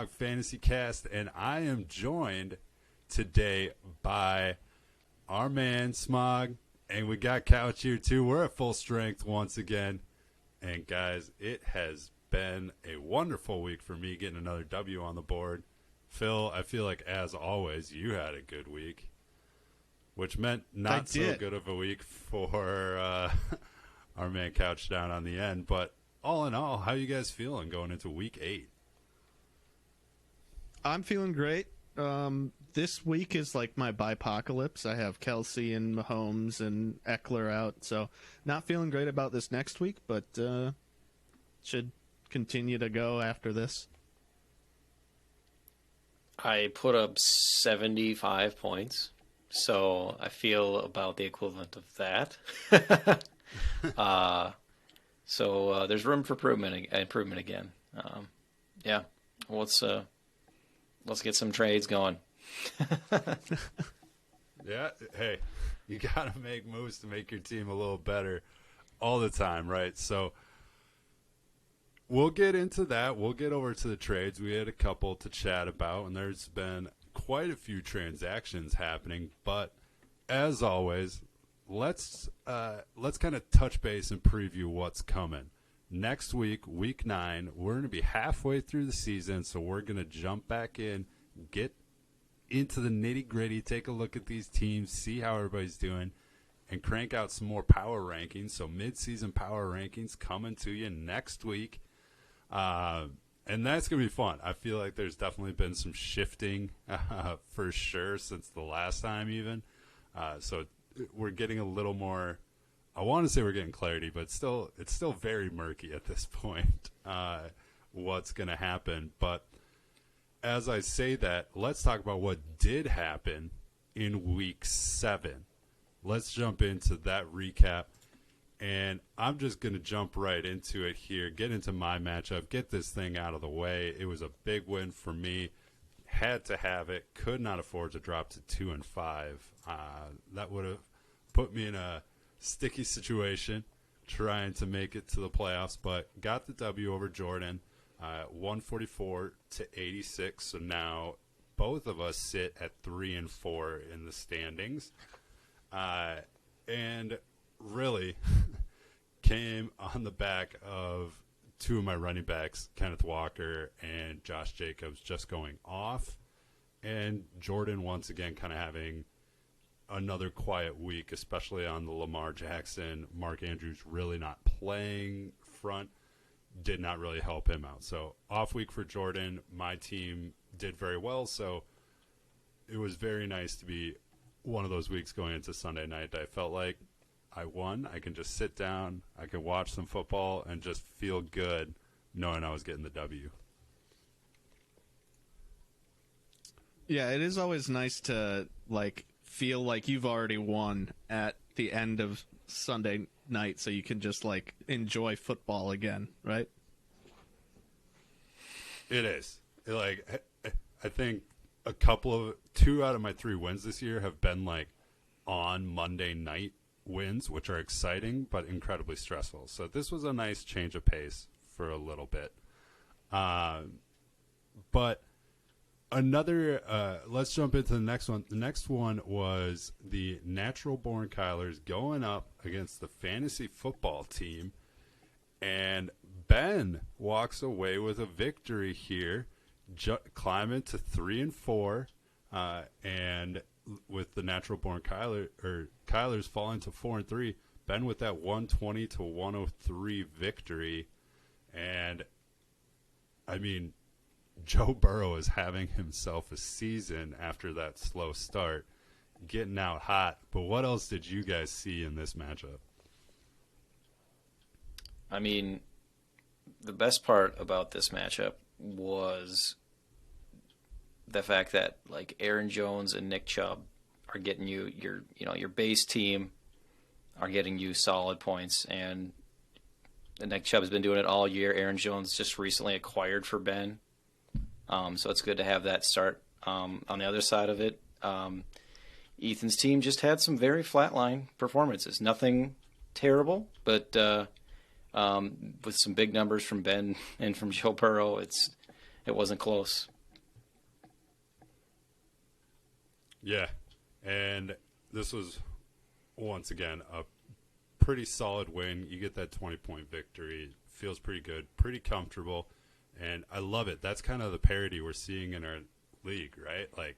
Smog Fantasy Cast, and I am joined today by our man Smog, and we got Couch here too. We're at full strength once again, and guys, it has been a wonderful week for me getting another W on the board. Phil, I feel like as always you had a good week, which meant not so good of a week for our man Couch down on the end. But all in all, how you guys feeling going into week 8? I'm feeling great. This week is like my bipocalypse. I have Kelsey and Mahomes and Eckler out, so not feeling great about this next week, but should continue to go after this. I put up 75 points, so I feel about the equivalent of that. So there's room for improvement again. Yeah, let's get some trades going. Yeah, hey, you got to make moves to make your team a little better all the time, right? So we'll get into that. We'll get over to the trades. We had a couple to chat about, and there's been quite a few transactions happening. But as always, let's kind of touch base and preview what's coming. Next week, week 9, we're going to be halfway through the season, so we're going to jump back in, get into the nitty-gritty, take a look at these teams, see how everybody's doing, and crank out some more power rankings. So mid-season power rankings coming to you next week. And that's going to be fun. I feel like there's definitely been some shifting for sure since the last time even. So we're getting a little more, I want to say we're getting clarity, but it's still very murky at this point what's going to happen. But as I say that, let's talk about what did happen in week 7. Let's jump into that recap. And I'm just going to jump right into it here, get into my matchup, get this thing out of the way. It was a big win for me. Had to have it. Could not afford to drop to 2 and 5. That would have put me in a sticky situation trying to make it to the playoffs, but got the W over Jordan, 144 to 86. So now both of us sit at 3 and 4 in the standings. And really came on the back of 2 of my running backs, Kenneth Walker and Josh Jacobs, just going off, and Jordan once again kind of having another quiet week, especially on the Lamar Jackson, Mark Andrews really not playing front, did not really help him out. So off week for Jordan. My team did very well, so it was very nice to be one of those weeks going into Sunday night. I felt like I won. I can just sit down, I can watch some football, and just feel good knowing I was getting the W. Yeah, it is always nice to feel like you've already won at the end of Sunday night, so you can just enjoy football again, right? It is. I think 2 out of my 3 wins this year have been on Monday night wins, which are exciting but incredibly stressful. So this was a nice change of pace for a little bit. But let's jump into the next one. The next one was the Natural Born Kylers going up against the fantasy football team, and Ben walks away with a victory here, climbing to 3 and 4, and with the Natural Born Kylers falling to 4 and 3. Ben with that 120 to 103 victory, and I mean, Joe Burrow is having himself a season after that slow start, getting out hot. But what else did you guys see in this matchup? I mean, the best part about this matchup was the fact that Aaron Jones and Nick Chubb are getting you your base team are getting you solid points, and Nick Chubb has been doing it all year. Aaron Jones just recently acquired for Ben. So it's good to have that start. On the other side of it, Ethan's team just had some very flatline performances. Nothing terrible, but with some big numbers from Ben and from Joe Burrow, it wasn't close. Yeah, and this was, once again, a pretty solid win. You get that 20-point victory. Feels pretty good, pretty comfortable, and I love it. That's kind of the parity we're seeing in our league, right? Like,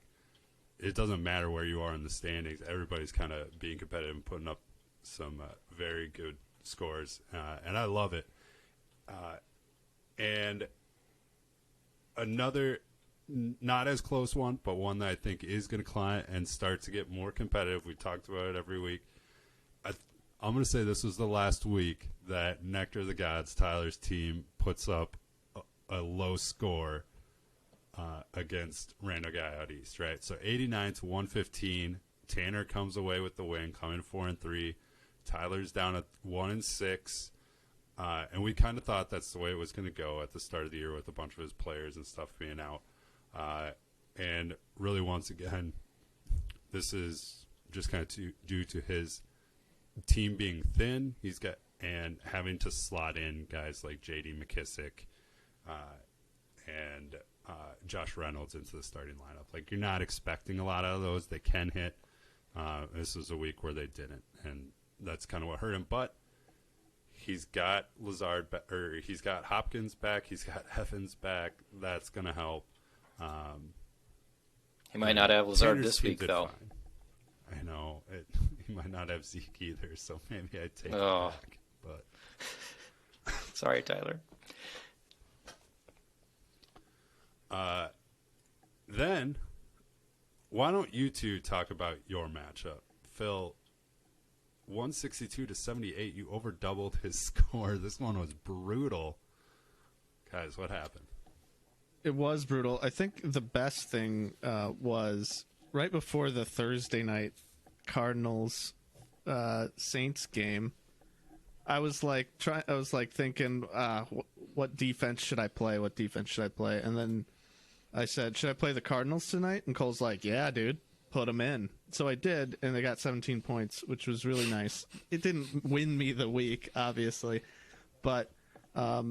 it doesn't matter where you are in the standings. Everybody's kind of being competitive and putting up some very good scores, and I love it. And another not as close one, but one that I think is going to climb and start to get more competitive. We talked about it every week. I'm going to say this was the last week that Nectar of the Gods, Tyler's team, puts up a low score against Rando Guy out east, right? So 89 to 115. Tanner comes away with the win, coming 4-3. Tyler's down at 1-6. And we kind of thought that's the way it was going to go at the start of the year with a bunch of his players and stuff being out. And really, once again, this is just kind of due to his team being thin. He's got and having to slot in guys like J.D. McKissick and Josh Reynolds into the starting lineup. Like, you're not expecting a lot out of those. They can hit. This was a week where they didn't, and that's kind of what hurt him. But he's got Lazard, or he's got Hopkins back. He's got Evans back. That's going to help. He might not have Lazard this week, though. Fine. I know. He might not have Zeke either, so maybe I'd take it back. But sorry, Tyler. Then, why don't you two talk about your matchup? Phil, 162 to 78, you over doubled his score. This one was brutal. Guys, what happened? It was brutal. I think the best thing was right before the Thursday night Cardinals Saints game. I was thinking, what defense should I play? What defense should I play? And then I said, should I play the Cardinals tonight? And Cole's like, yeah, dude, put them in. So I did, and they got 17 points, which was really nice. It didn't win me the week, obviously, but I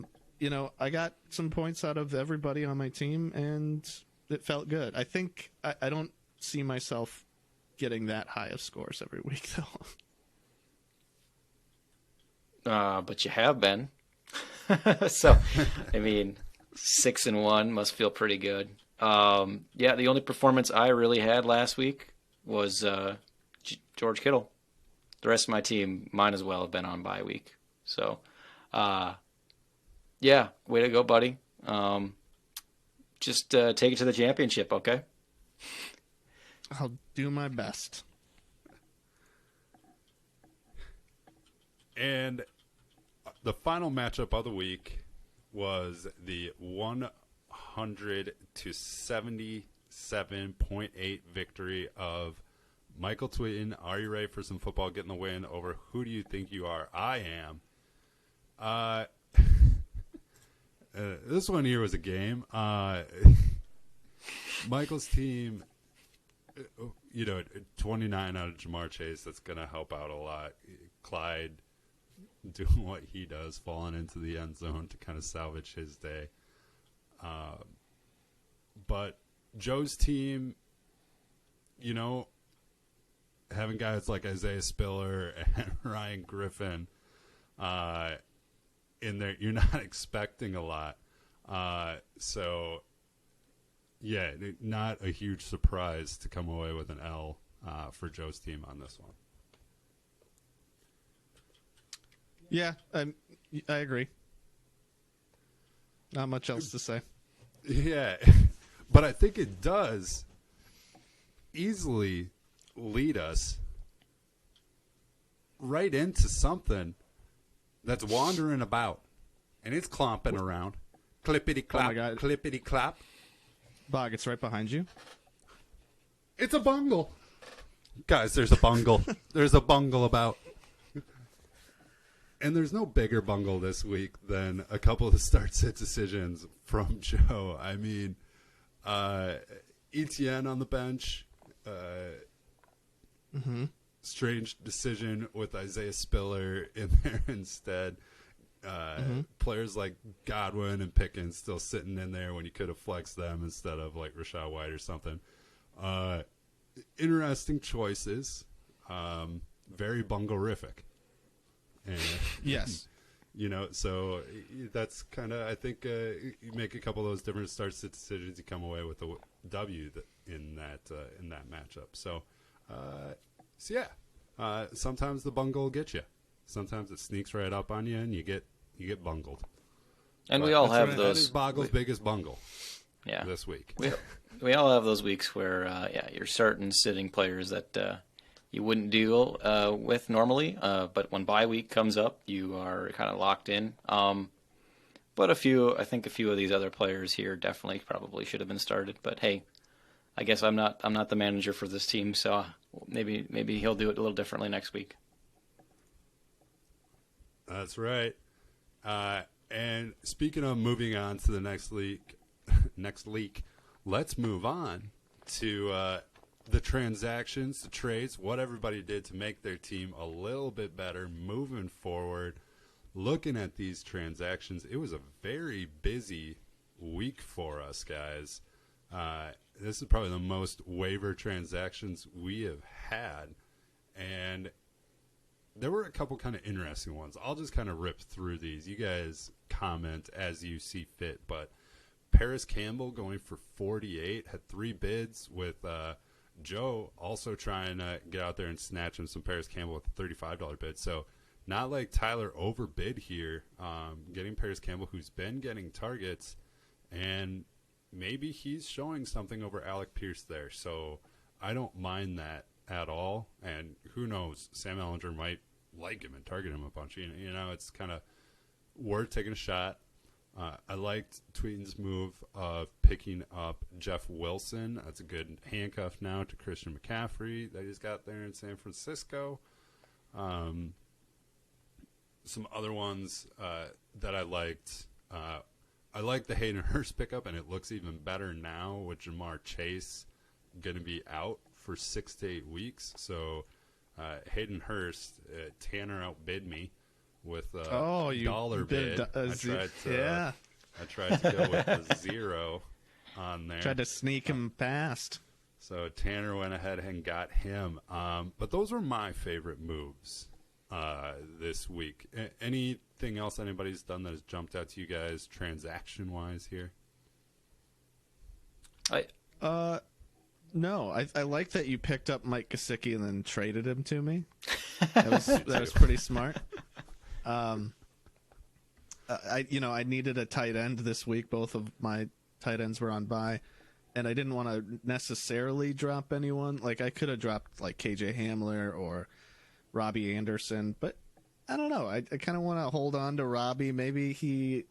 got some points out of everybody on my team, and it felt good. I think I don't see myself getting that high of scores every week, though. But you have been. So, I mean, 6-1 must feel pretty good. Yeah, the only performance I really had last week was George Kittle. The rest of my team might as well have been on bye week. So, yeah, way to go, buddy. Just take it to the championship, okay? I'll do my best. And the final matchup of the week was the 100 to 77.8 victory of Michael Twitton. Are you ready for some football? Getting the win over Who Do You Think You Are? I am. This one here was a game. Michael's team, 29 out of Jamar Chase. That's going to help out a lot. Clyde doing what he does, falling into the end zone to kind of salvage his day. But Joe's team, having guys like Isaiah Spiller and Ryan Griffin in there, you're not expecting a lot. So, yeah, not a huge surprise to come away with an L for Joe's team on this one. Yeah, I agree. Not much else to say. Yeah, but I think it does easily lead us right into something that's wandering about, and it's clomping around. Clippity-clop, clippity-clop. Bog, it's right behind you. It's a bungle. Guys, there's a bungle. There's a bungle about. And there's no bigger bungle this week than a couple of the start-sit decisions from Joe. I mean, Etienne on the bench. Strange decision with Isaiah Spiller in there instead. Players like Godwin and Pickens still sitting in there when you could have flexed them instead of like Rashad White or something. interesting choices. Very bungle-rific. And, Yes. So that's kind of, I think, you make a couple of those different start decisions, you come away with a W in that matchup. So yeah, sometimes the bungle will get you. Sometimes it sneaks right up on you, and you get bungled. And But we all that's have right. those. That is Boggle's biggest bungle. Yeah. This week. We all have those weeks where you're starting sitting players that you wouldn't deal with normally, but when bye week comes up, you are kind of locked in. But I think a few of these other players here definitely probably should have been started. But hey, I guess I'm not the manager for this team, so maybe he'll do it a little differently next week. That's right. And speaking of moving on to the next league, let's move on to the transactions, the trades, what everybody did to make their team a little bit better moving forward. Looking at these transactions, it was a very busy week for us, guys. This is probably the most waiver transactions we have had. And there were a couple kind of interesting ones. I'll just kind of rip through these. You guys comment as you see fit. But Paris Campbell going for 48, had 3 bids with Joe also trying to get out there and snatch him some Paris Campbell with a $35 bid. So not like Tyler overbid here, getting Paris Campbell, who's been getting targets, and maybe he's showing something over Alec Pierce there. So I don't mind that at all. And who knows, Sam Ellinger might like him and target him a bunch. It's kind of worth taking a shot. I liked Tweeten's move of picking up Jeff Wilson. That's a good handcuff now to Christian McCaffrey that he's got there in San Francisco. Some other ones that I liked. I like the Hayden Hurst pickup, and it looks even better now with Jamar Chase going to be out for 6 to 8 weeks. So Hayden Hurst, Tanner outbid me with a dollar bid. I tried to go with the 0 on there. Tried to sneak him past. So Tanner went ahead and got him. But those were my favorite moves this week. Anything else anybody's done that has jumped out to you guys transaction-wise here? No, I like that you picked up Mike Gesicki and then traded him to me. That was pretty smart. I needed a tight end this week. Both of my tight ends were on bye, and I didn't want to necessarily drop anyone. Like I could have dropped like KJ Hamler or Robbie Anderson, but I don't know. I kind of want to hold on to Robbie. Maybe he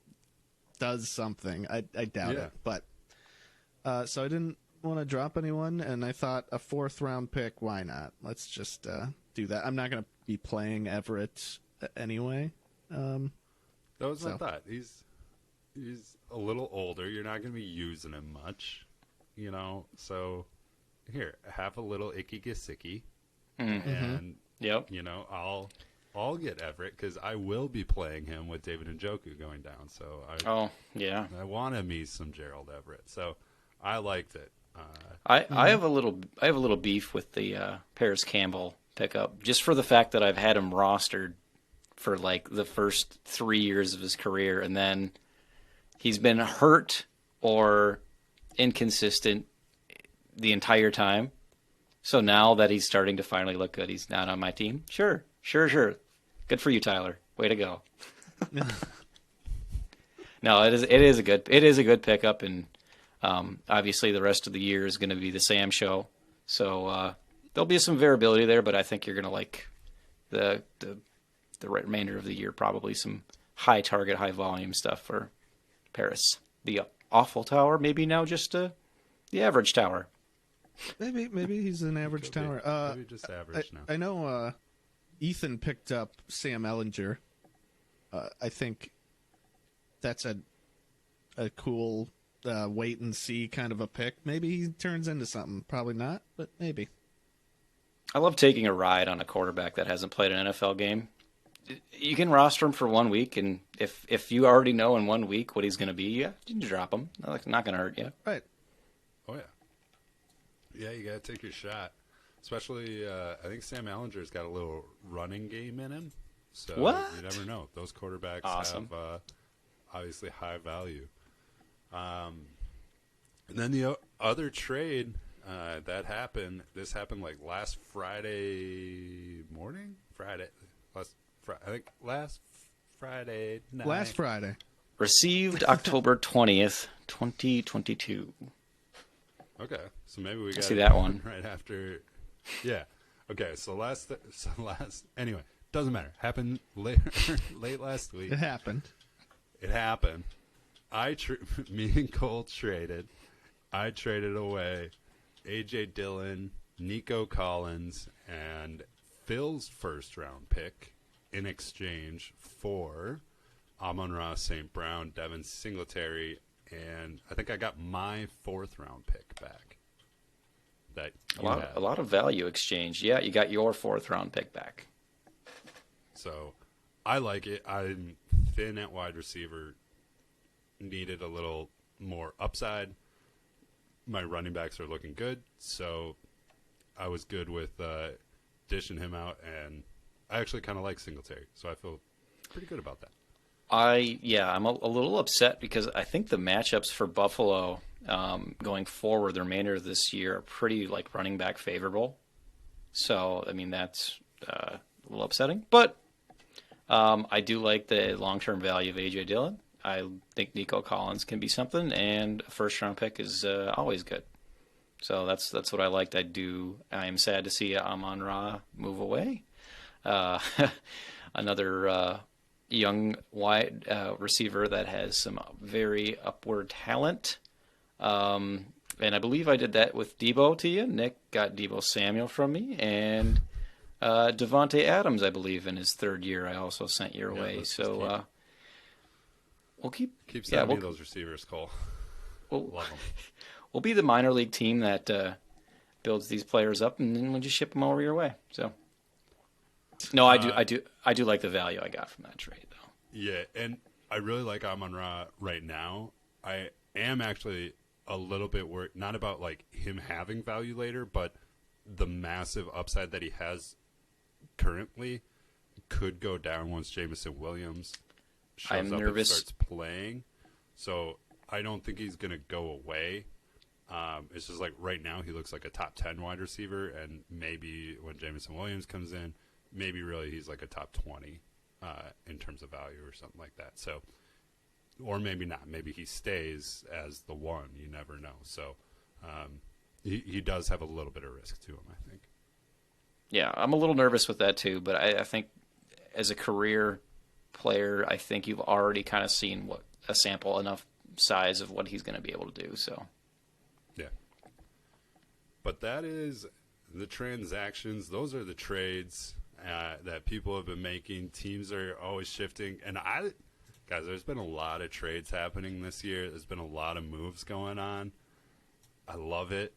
does something. I doubt it, but so I didn't want to drop anyone, and I thought a 4th round pick. Why not? Let's just do that. I'm not going to be playing Everett anyway. That was my thought. He's a little older. You're not going to be using him much, So here, have a little Icky Gesicki, and I'll get Everett because I will be playing him with David Njoku going down. So I wanted me some Gerald Everett. So I liked it. I have a little beef with the Paris Campbell pickup just for the fact that I've had him rostered for like the first 3 years of his career, and then he's been hurt or inconsistent the entire time. So now that he's starting to finally look good, he's not on my team. Sure. Good for you, Tyler. Way to go. No, it is a good pickup, and obviously the rest of the year is going to be the Sam show. So there'll be some variability there, but I think you're going to like the remainder of the year, probably some high target, high volume stuff for Paris. The awful tower, maybe now just the average tower. Maybe he's an average tower. Maybe just average now. I know Ethan picked up Sam Ellinger. I think that's a cool wait and see kind of a pick. Maybe he turns into something. Probably not, but maybe. I love taking a ride on a quarterback that hasn't played an NFL game. You can roster him for 1 week, and if you already know in 1 week what he's going to be, you can drop him. Not going to hurt you. Right. Oh, yeah. Yeah, you got to take your shot. Especially, I think Sam Ellinger's got a little running game in him. So What? you never know. Those quarterbacks Awesome. have obviously high value. And then the other trade that happened, this happened like last Friday morning? I think last Friday night. Last Friday. Received October 20th, 2022. Okay, so maybe we got see that one. right after. Yeah. Okay, so last. Anyway, doesn't matter. Happened late last week. It happened. It happened. Me and Cole traded. I traded away AJ Dillon, Nico Collins, and Phil's first round pick in exchange for Amon-Ra St. Brown, Devin Singletary, and I think I got my fourth round pick back. That A lot of value exchange. Yeah, you got your fourth round pick back. So I like it. I'm thin at wide receiver. Needed a little more upside. My running backs are looking good, so I was good with dishing him out, and I actually kind of like Singletary, so I feel pretty good about that. I'm a little upset because I think the matchups for Buffalo going forward, the remainder of this year, are pretty like running back favorable. So I mean that's a little upsetting, but I do like the long-term value of AJ Dillon. I think Nico Collins can be something, and a first-round pick is always good. So that's what I liked. I am sad to see Amon-Ra move away. Another young wide receiver that has some very upward talent. And I believe I did that with Debo to you. Nick got Debo Samuel from me, and Devontae Adams, I believe, in his third year, I also sent your way. So we'll keep sending me those receivers, Cole. We'll, Love them. We'll be the minor league team that builds these players up, and then we'll just ship them over your way. So, no, I do like the value I got from that trade, though. Yeah, and I really like Amon-Ra right now. I am actually a little bit worried, not about like him having value later, but the massive upside that he has currently could go down once Jameson Williams shows up and starts playing. So I don't think he's going to go away. It's just like right now he looks like a top 10 wide receiver, and maybe when Jameson Williams comes in, maybe really he's like a top 20 in terms of value or something like that. So, or maybe not. Maybe he stays as the one. You never know. So he does have a little bit of risk to him, I think. Yeah, I'm a little nervous with that too, but I think as a career player, I think you've already kind of seen what a sample enough size of what he's going to be able to do. So, yeah. But that is the transactions. Those are the trades that people have been making. Teams are always shifting, and guys, there's been a lot of trades happening this year. There's been a lot of moves going on. I love it.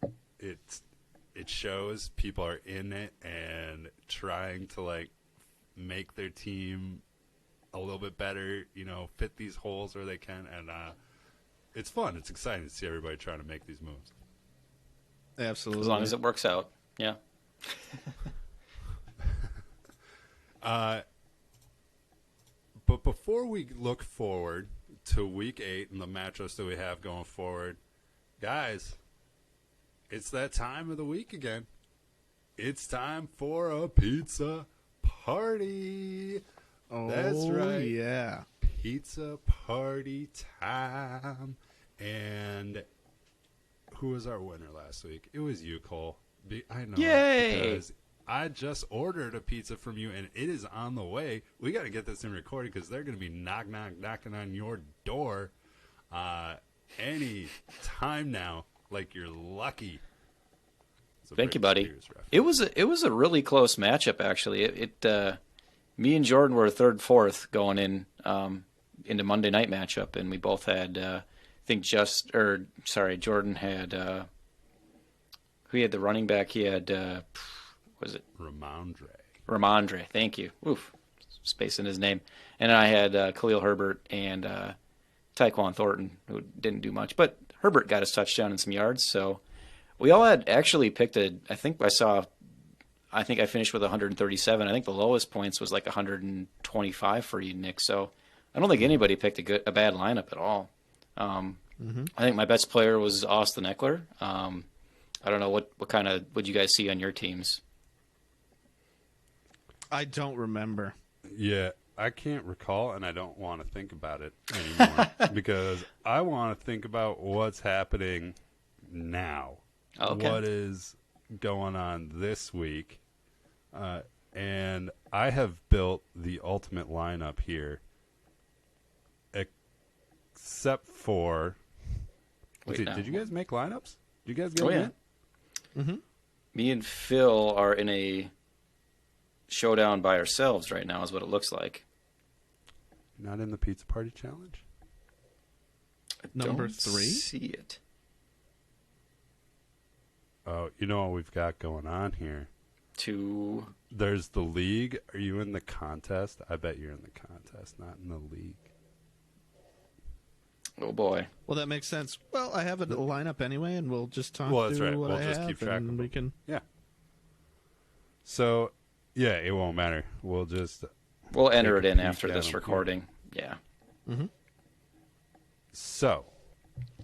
It shows people are in it and trying to like make their team a little bit better, fit these holes where they can, and it's fun. It's exciting to see everybody trying to make these moves. Absolutely. As long as it works out. Yeah. But before we look forward to Week 8 and the matchups that we have going forward, guys, it's that time of the week again. It's time for a pizza party. Oh, that's right. Yeah. Pizza party time. And who was our winner last week? It was you, Cole. I know. Yay! Because I just ordered a pizza from you, and it is on the way. We got to get this in recording because they're going to be knocking on your door any time now. Like you're lucky. Thank you, buddy. It was a really close matchup, actually. Me and Jordan were third, fourth going in into Monday night matchup, and we both had Jordan had who had the running back? He had was it Ramondre? Thank you. Oof, space in his name. And I had Khalil Herbert and Tyquan Thornton, who didn't do much, but Herbert got his touchdown and some yards, so We all had actually picked I think I finished with 137. I think the lowest points was like 125 for you, Nick. So I don't think anybody picked a bad lineup at all. I think my best player was Austin Eckler. I don't know what would you guys see on your teams? I don't remember. Yeah, I can't recall, and I don't want to think about it anymore because I want to think about what's happening now. Okay. What is going on this week? And I have built the ultimate lineup here, except for. Did you guys make lineups? Did you guys get them in? Mm-hmm. Me and Phil are in a showdown by ourselves right now, is what it looks like. Not in the pizza party challenge? Number Don't 3? See it. Oh, you know what we've got going on here? 2. There's the league. Are you in the contest? I bet you're in the contest, not in the league. Oh boy. Well, that makes sense. Well, I have a lineup anyway, and we'll just talk Well, that's through right. what We'll I just have, keep track and of we them. can. Yeah. So, yeah, it won't matter. We'll just. We'll enter it take a in peek after at this them. recording. Yeah. Mm-hmm. So,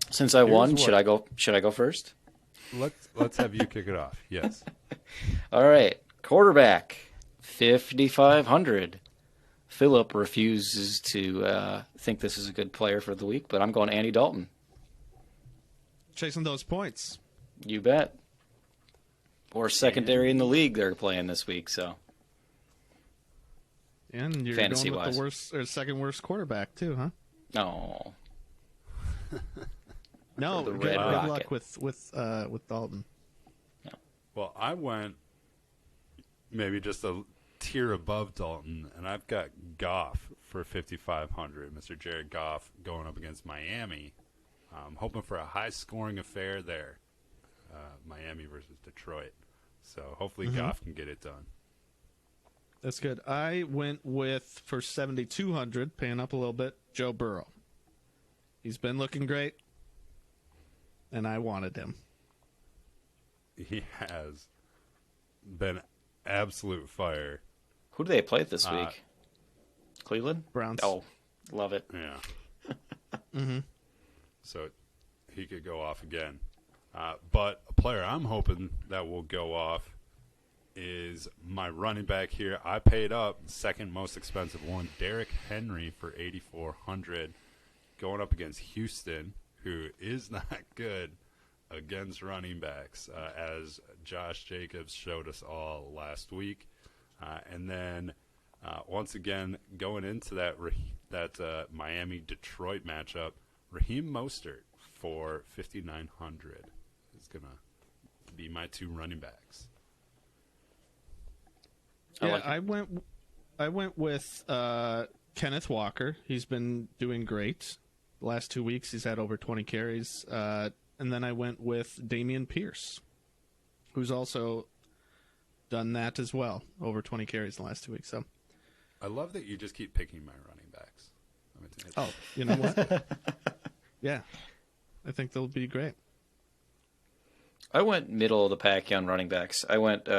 Since I Here's won, what- should I go first? let's have you kick it off. Yes. All right. Quarterback, 5,500. Philip refuses to think this is a good player for the week, but I'm going Andy Dalton. Chasing those points. You bet. Or secondary in the league they're playing this week, so. And you're Fantasy going with wise. the worst or second worst quarterback too, huh? No. No, the good, Red good Rocket. luck with Dalton. Well, I went maybe just a tier above Dalton, and I've got Goff for 5,500. Mr. Jared Goff going up against Miami. I'm hoping for a high-scoring affair there. Miami versus Detroit. So hopefully Goff can get it done. That's good. I went with, for 7,200, paying up a little bit, Joe Burrow. He's been looking great, and I wanted him. He has been absolute fire. Who do they play this week? Cleveland? Browns. Oh, love it. Yeah. Mm-hmm. So he could go off again. But a player I'm hoping that will go off is my running back here. I paid up, second most expensive one, Derrick Henry for 8,400, going up against Houston, who is not good against running backs, as Josh Jacobs showed us all last week. And then once again, going into that Miami-Detroit matchup, Raheem Mostert for 5,900 is going to be my two running backs. I went with Kenneth Walker. He's been doing great. The last 2 weeks, he's had over 20 carries. And then I went with Damian Pierce, who's also done that as well, over 20 carries in the last 2 weeks. So, I love that you just keep picking my running backs. oh, you know what? Yeah, I think they'll be great. I went middle of the pack on running backs. I went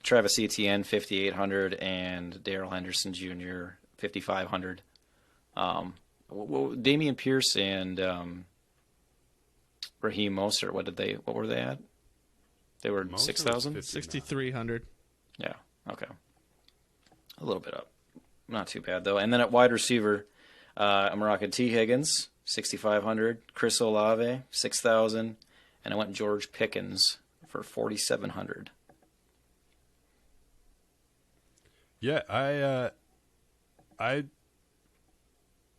Travis Etienne, 5,800, and Darrell Henderson Jr., 5,500. Damian Pierce and Raheem Mostert, what were they at? They were Mostert 6,000? was 6,300. Yeah, okay. A little bit up. Not too bad, though. And then at wide receiver, I'm rocking T. Higgins, 6,500. Chris Olave, 6,000. And I went George Pickens for 4,700. Yeah, I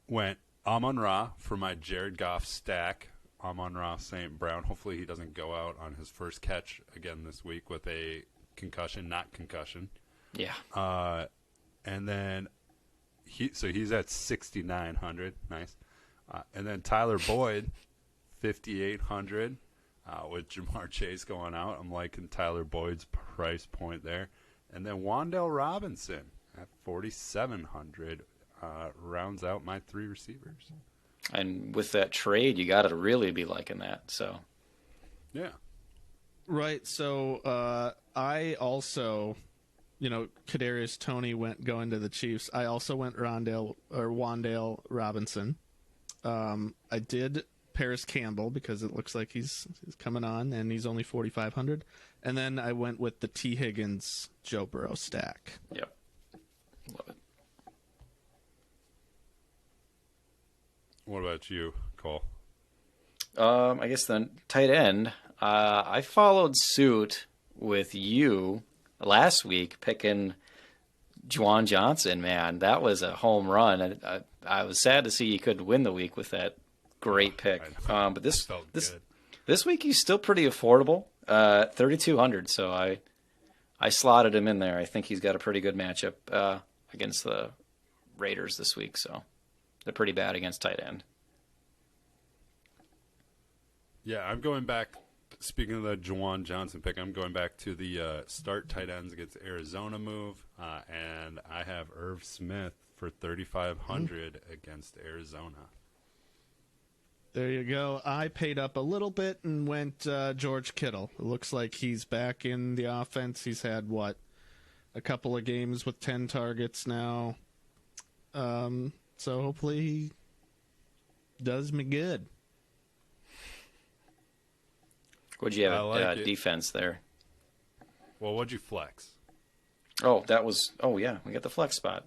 went Amon-Ra for my Jared Goff stack. Amon-Ra St. Brown. Hopefully he doesn't go out on his first catch again this week with a concussion, not concussion. Yeah. And then he's at 6,900. Nice. And then Tyler Boyd, 5,800. With Jamar Chase going out, I'm liking Tyler Boyd's price point there. And then Wan'Dale Robinson at 4,700 rounds out my three receivers. And with that trade, you got to really be liking that. So, Yeah. Right. So I also, Kadarius Toney went going to the Chiefs. I also went Wandale Robinson. I did Paris Campbell because it looks like he's coming on, and he's only 4,500. And then I went with the T. Higgins Joe Burrow stack. Yep. Love it. What about you, Cole? I guess then tight end. I followed suit with you last week picking Juwan Johnson. Man, that was a home run. I was sad to see he couldn't win the week with that great pick. But this week he's still pretty affordable, 3,200. So I slotted him in there. I think he's got a pretty good matchup against the Raiders this week. So they're pretty bad against tight end. Yeah, I'm going back. Speaking of the Juwan Johnson pick, I'm going back to the start tight ends against Arizona move, and I have Irv Smith for 3,500 against Arizona. There you go. I paid up a little bit and went George Kittle. It looks like he's back in the offense. He's had, a couple of games with 10 targets now. So hopefully he does me good. What'd you have defense there? Well, what'd you flex? Oh, yeah, we got the flex spot.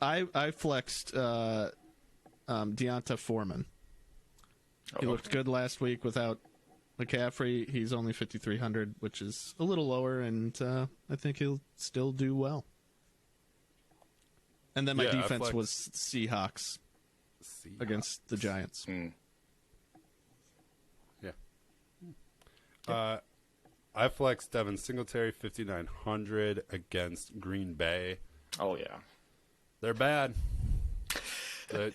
I flexed Deonta Foreman. He looked good last week without McCaffrey. He's only 5,300, which is a little lower, and I think he'll still do well. And then my defense was Seahawks against the Giants. I flexed Devin Singletary 5,900 against Green Bay. Oh yeah, they're bad. Their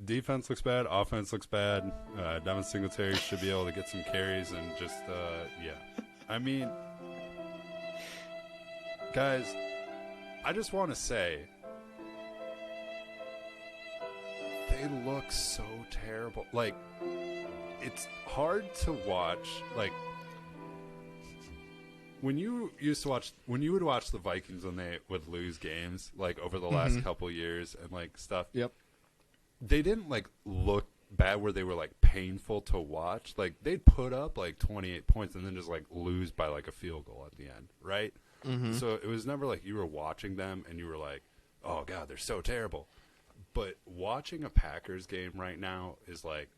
defense looks bad. Offense looks bad. Devin Singletary should be able to get some carries and just I mean, guys, I just want to say they look so terrible. Like, it's hard to watch. Like, when you would watch the Vikings when they would lose games, like over the last couple years and like stuff. Yep. They didn't like look bad where they were like painful to watch. Like, they'd put up like 28 points and then just like lose by like a field goal at the end, right? So it was never like you were watching them and you were like, oh god, they're so terrible. But watching a Packers game right now is like,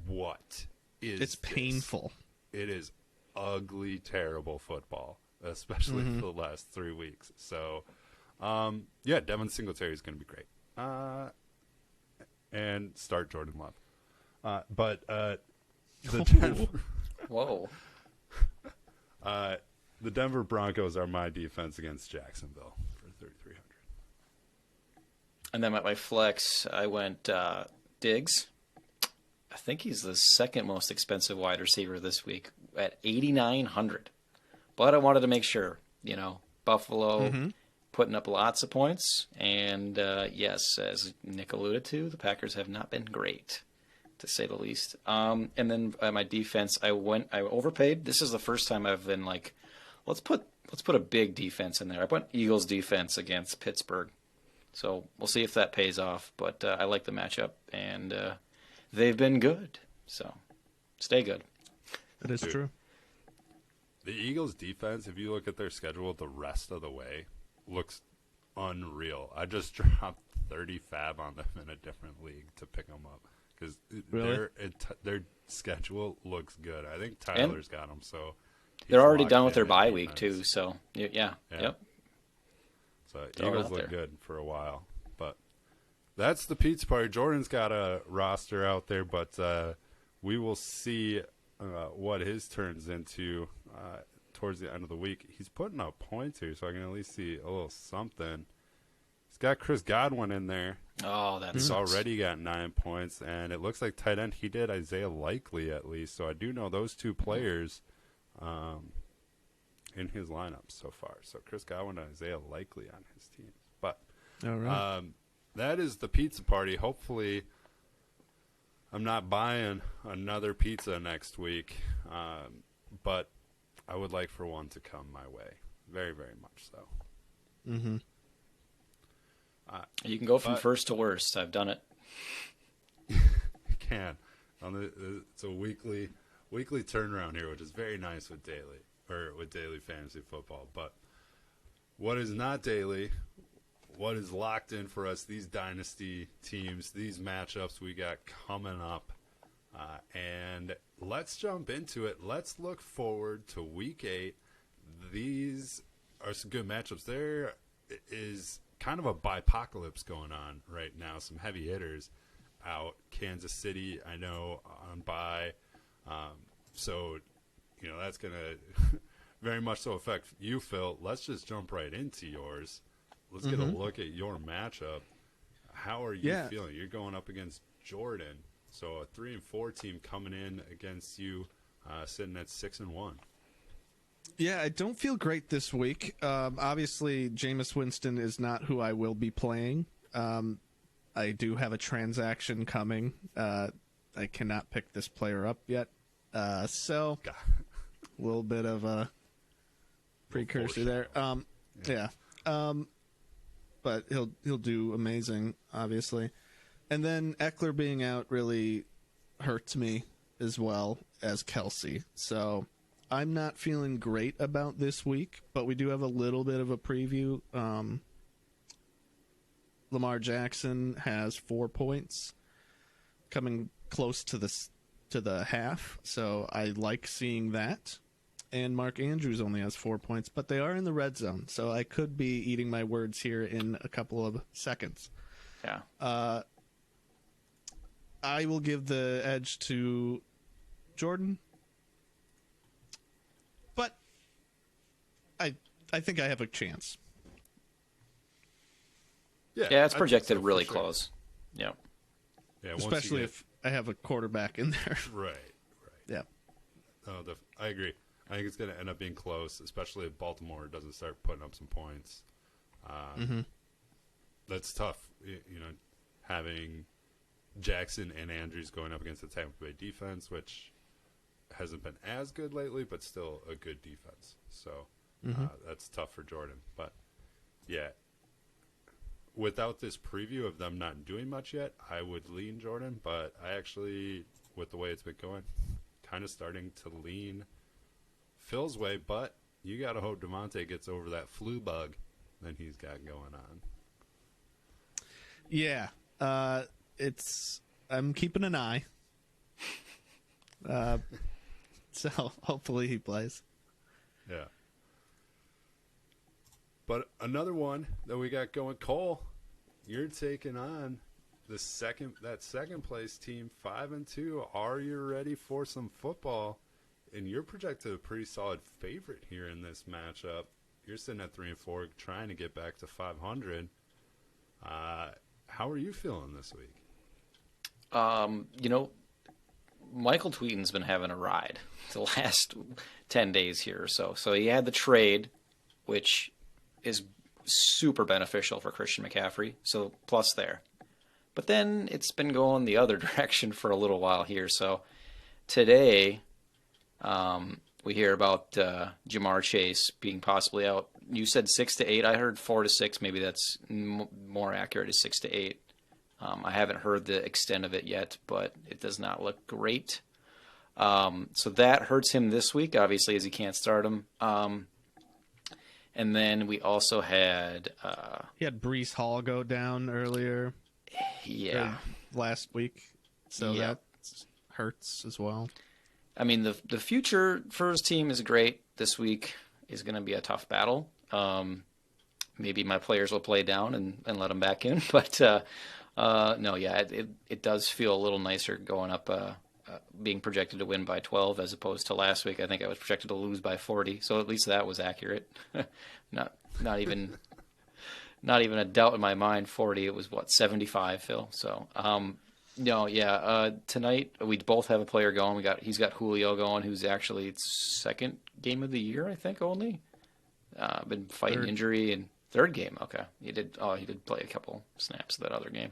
what is it's painful. It is ugly, terrible football, especially for the last 3 weeks. So, Devin Singletary is going to be great. And start Jordan Love. But the Denver, whoa, the Denver Broncos are my defense against Jacksonville for 3,300. And then at my flex, I went Diggs. I think he's the second most expensive wide receiver this week at 8,900. But I wanted to make sure, Buffalo putting up lots of points. And yes, as Nick alluded to, the Packers have not been great, to say the least. And then my defense, I overpaid. This is the first time I've been like, let's put a big defense in there. I went Eagles defense against Pittsburgh. So we'll see if that pays off. But I like the matchup, and they've been good. So stay good. That is true. The Eagles defense, if you look at their schedule the rest of the way, looks unreal. I just dropped 30 fab on them in a different league to pick them up because their schedule looks good. I think Tyler's got them. So they're already done with their bye week too. So yeah. Yep. So Eagles look good for a while, but that's the pizza party. Jordan's got a roster out there, but we will see what his turns into towards the end of the week. He's putting up points here, so I can at least see a little something. He's got Chris Godwin in there. Oh, that's He's already got 9 points, and it looks like tight end he did Isaiah Likely at least. So I do know those two players in his lineup so far. So Chris Godwin and Isaiah Likely on his team. But all right. that is the pizza party. Hopefully I'm not buying another pizza next week, but I would like for one to come my way. Very, very much so. Mm-hmm. You can go from first to worst. I've done it. You can. It's a weekly turnaround here, which is very nice with daily fantasy football. But what is not daily, what is locked in for us, these dynasty teams, these matchups we got coming up. And let's jump into it. Let's look forward to Week 8. These are some good matchups. There is kind of a bipocalypse going on right now. Some heavy hitters out. Kansas City, I know, on bye. So, that's going to very much so affect you, Phil. Let's just jump right into yours. Let's get a look at your matchup. How are you feeling? You're going up against Jordan. So a 3-4 team coming in against you, sitting at 6-1. Yeah, I don't feel great this week. Obviously, Jameis Winston is not who I will be playing. I do have a transaction coming. I cannot pick this player up yet. So a little bit of a precursor there. But he'll do amazing, obviously. And then Eckler being out really hurts me as well as Kelsey. So I'm not feeling great about this week, but we do have a little bit of a preview. Lamar Jackson has 4 points, coming close to the half. So I like seeing that. And Mark Andrews only has 4 points, but they are in the red zone. So I could be eating my words here in a couple of seconds. Yeah. I will give the edge to Jordan, but I think I have a chance. Yeah, it's projected really close. Yeah. Especially if I have a quarterback in there. Right. Yeah. No, I agree. I think it's going to end up being close, especially if Baltimore doesn't start putting up some points. That's tough, having Jackson and Andrews going up against the Tampa Bay defense, which hasn't been as good lately, but still a good defense. So that's tough for Jordan. But, yeah, without this preview of them not doing much yet, I would lean Jordan. But I actually, with the way it's been going, kind of starting to lean Phil's way. But you got to hope Devontae gets over that flu bug that he's got going on. Yeah. I'm keeping an eye. So hopefully he plays. Yeah. But another one that we got going, Cole, you're taking on that second place team, 5-2. Are you ready for some football? And you're projected a pretty solid favorite here in this matchup. You're sitting at 3-4, trying to get back to 500. How are you feeling this week? Michael Tweetin's been having a ride the last 10 days here or so. So he had the trade, which is super beneficial for Christian McCaffrey. So plus there. But then it's been going the other direction for a little while here. So today, we hear about Jamar Chase being possibly out. You said 6-8. I heard 4-6. Maybe that's more accurate, is 6-8. I haven't heard the extent of it yet, but it does not look great. So that hurts him this week, obviously, as he can't start him. And then we also had... he had Breece Hall go down earlier. Yeah. Last week. So that hurts as well. I mean, the future for his team is great. This week is going to be a tough battle. Maybe my players will play down and let him back in. But no, yeah, it does feel a little nicer going up, being projected to win by 12 as opposed to last week. I think I was projected to lose by 40. So at least that was accurate. not even a doubt in my mind. 40. It was 75, Phil. So. No, yeah. Tonight we both have a player going. He's got Julio going, who's actually its second game of the year, I think, only. Been fighting injury and third game. Okay, he did play a couple snaps of that other game,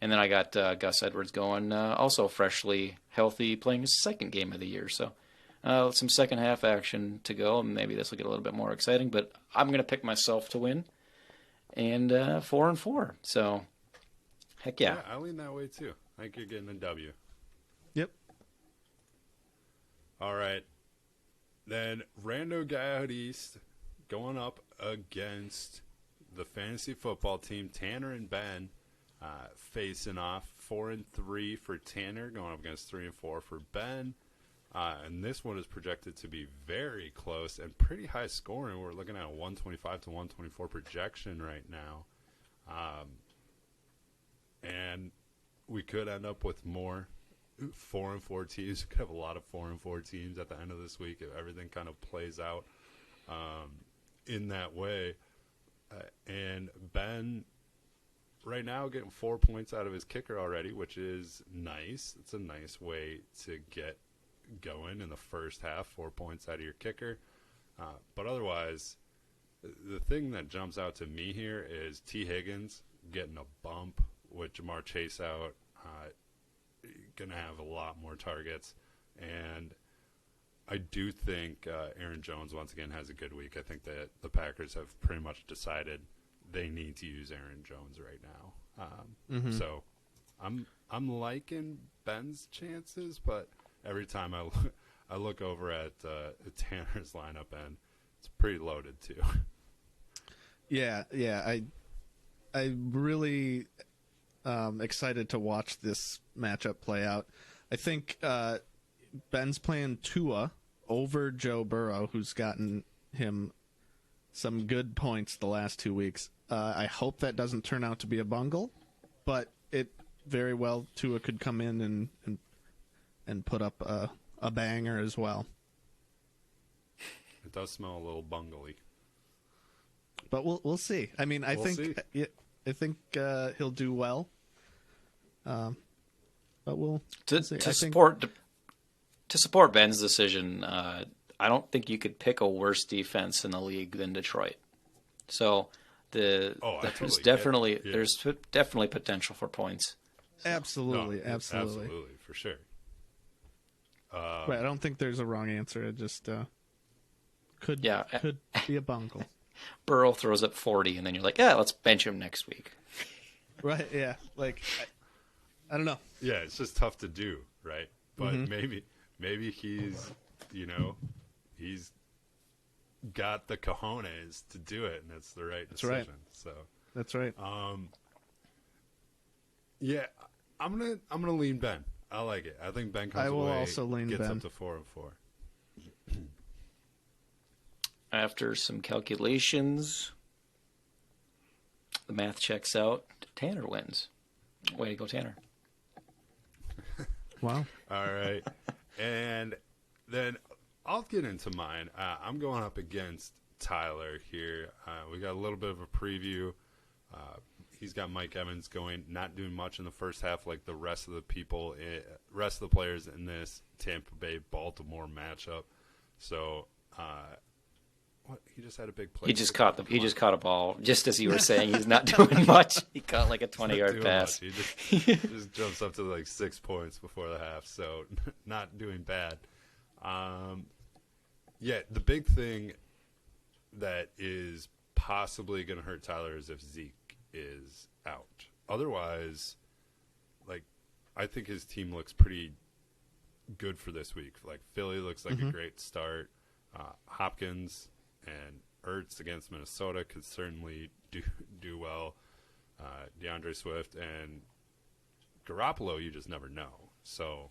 And then I got Gus Edwards going, also freshly healthy, playing his second game of the year. So some second half action to go. Maybe this will get a little bit more exciting. But I'm going to pick myself to win, and 4-4. So heck yeah. I lean that way too. I think you're getting a W. Yep. All right. Then rando guy out east going up against the fantasy football team, Tanner and Ben, facing off. 4-3 for Tanner, going up against 3-4 for Ben. And this one is projected to be very close and pretty high scoring. We're looking at a 125 to 124 projection right now. And we could end up with more 4-4 teams. We could have a lot of 4-4 teams at the end of this week if everything kind of plays out in that way. And Ben, right now, getting 4 points out of his kicker already, which is nice. It's a nice way to get going in the first half, 4 points out of your kicker. But otherwise, the thing that jumps out to me here is T. Higgins getting a bump with Jamar Chase out. Going to have a lot more targets. And I do think Aaron Jones, once again, has a good week. I think that the Packers have pretty much decided they need to use Aaron Jones right now. So I'm liking Ben's chances, but every time I look over at Tanner's lineup, and it's pretty loaded too. Yeah. I really excited to watch this matchup play out. I think Ben's playing Tua over Joe Burrow, who's gotten him some good points the last 2 weeks. I hope that doesn't turn out to be a bungle, but it very well Tua could come in and put up a banger as well. It does smell a little bungly, but we'll see. I mean, I think he'll do well. But we'll see. To support Ben's decision. I don't think you could pick a worse defense in the league than Detroit. So there's definitely potential for points. So. Absolutely for sure. Right, I don't think there's a wrong answer. It just could be a bungle. Burrow throws up 40, and then you're like, let's bench him next week. Right? Yeah. Like, I don't know. Yeah, it's just tough to do, right? But maybe he's got the cojones to do it, and it's the right decision. Right. So that's right. Yeah, I'm gonna lean Ben. I like it. I think Ben comes away, also lean gets Ben. up to 4-4. After some calculations, the math checks out. Tanner wins. Way to go, Tanner. Wow. All right. And then I'll get into mine. I'm going up against Tyler here. We got a little bit of a preview. He's got Mike Evans going, not doing much in the first half like the rest of the players in this Tampa Bay Baltimore matchup. So, what? He just had a big play. He just caught a ball just as you were saying. He's not doing much. He caught like a 20-yard pass. He just jumps up to like 6 points before the half. So, not doing bad. Yeah, the big thing that is possibly going to hurt Tyler is if Zeke is out. Otherwise, like, I think his team looks pretty good for this week. Like, Philly looks like a great start. Hopkins and Ertz against Minnesota could certainly do well. DeAndre Swift and Garoppolo, you just never know. So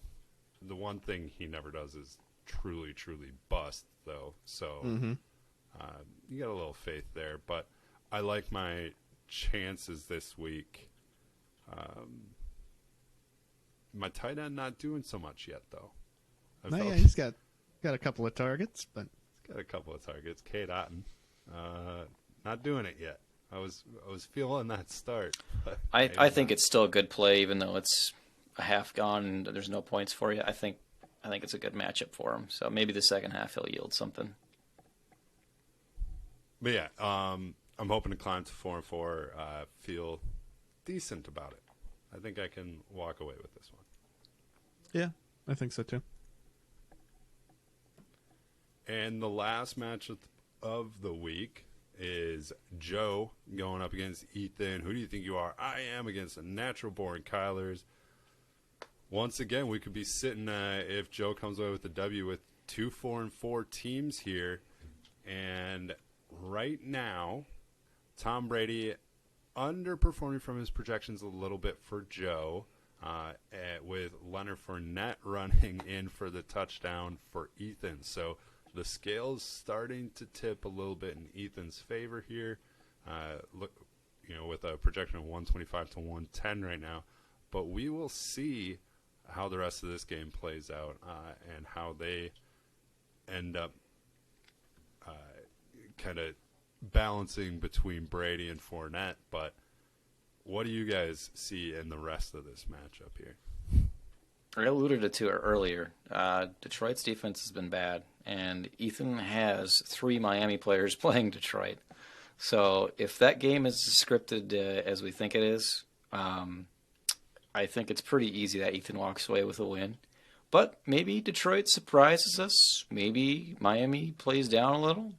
the one thing he never does is truly bust, though. So you got a little faith there. But I like my chances this week. My tight end not doing so much yet, though. He's got a couple of targets, but got a couple of targets. Cade Otton, not doing it yet. I was feeling that start. I think it's still a good play, even though it's a half gone and there's no points for you. I think it's a good matchup for him. So maybe the second half he'll yield something. But yeah, I'm hoping to climb to 4-4. Feel decent about it. I think I can walk away with this one. Yeah, I think so too. And the last match of the week is Joe going up against Ethan. Who do you think you are? I am against the natural born Kylers. Once again, we could be sitting, if Joe comes away with the W, with 2 4-4 teams here. And right now, Tom Brady underperforming from his projections a little bit for Joe, with Leonard Fournette running in for the touchdown for Ethan. So the scale's starting to tip a little bit in Ethan's favor here. Look, with a projection of 125 to 110 right now. But we will see how the rest of this game plays out, and how they end up kind of balancing between Brady and Fournette. But what do you guys see in the rest of this matchup here? I alluded to it earlier. Detroit's defense has been bad, and Ethan has 3 Miami players playing Detroit. So if that game is as scripted as we think it is, I think it's pretty easy that Ethan walks away with a win. But maybe Detroit surprises us. Maybe Miami plays down a little.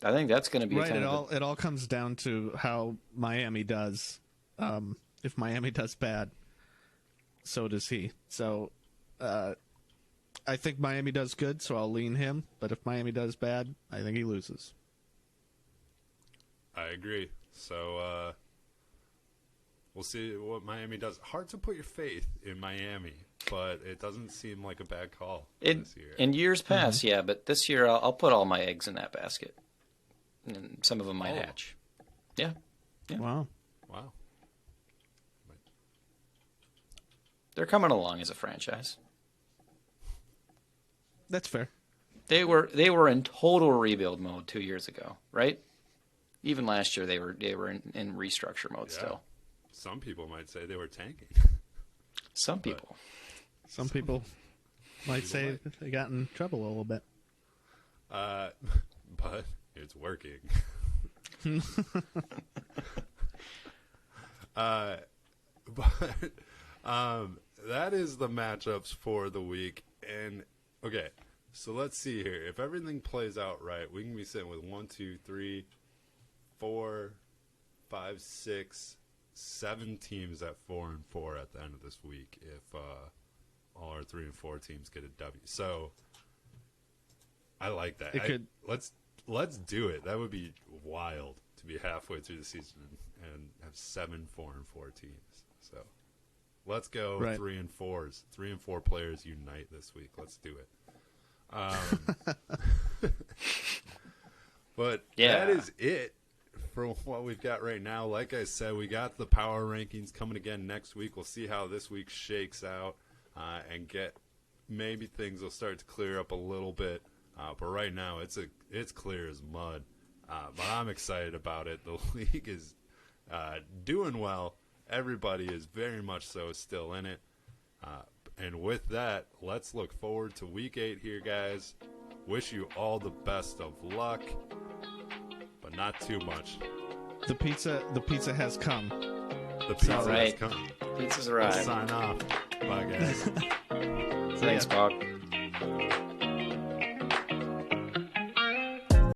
I think that's going to be right. It all comes down to how Miami does. If Miami does bad, so does he. So I think Miami does good, so I'll lean him. But if Miami does bad, I think he loses. I agree. So we'll see what Miami does. Hard to put your faith in Miami, but it doesn't seem like a bad call this year. In years past, yeah, but this year I'll put all my eggs in that basket. And some of them might hatch. Yeah. Wow. They're coming along as a franchise. That's fair. They were in total rebuild mode 2 years ago, right? Even last year they were in restructure mode still. Some people might say they were tanking. Some people might say they got in trouble a little bit. But it's working. That is the matchups for the week. And okay, so let's see here. If everything plays out right, we can be sitting with 1, 2, 3, 4, 5, 6, 7 teams at 4-4 at the end of this week. If all our 3 and 4 teams get a W, so I like that. Let's do it. That would be wild to be halfway through the season and have 7 4-4 teams. So let's go 3 and 4s. 3 and 4 players unite this week. Let's do it. But that is it for what we've got right now. Like I said, we got the power rankings coming again next week. We'll see how this week shakes out, and maybe things will start to clear up a little bit. But right now, it's clear as mud. But I'm excited about it. The league is doing well. Everybody is very much so still in it. And with that, let's look forward to Week 8 here, guys. Wish you all the best of luck, but not too much. The pizza has come. The pizza has come. Pizza's arrived. Sign off. Bye, guys. Thanks, Bob.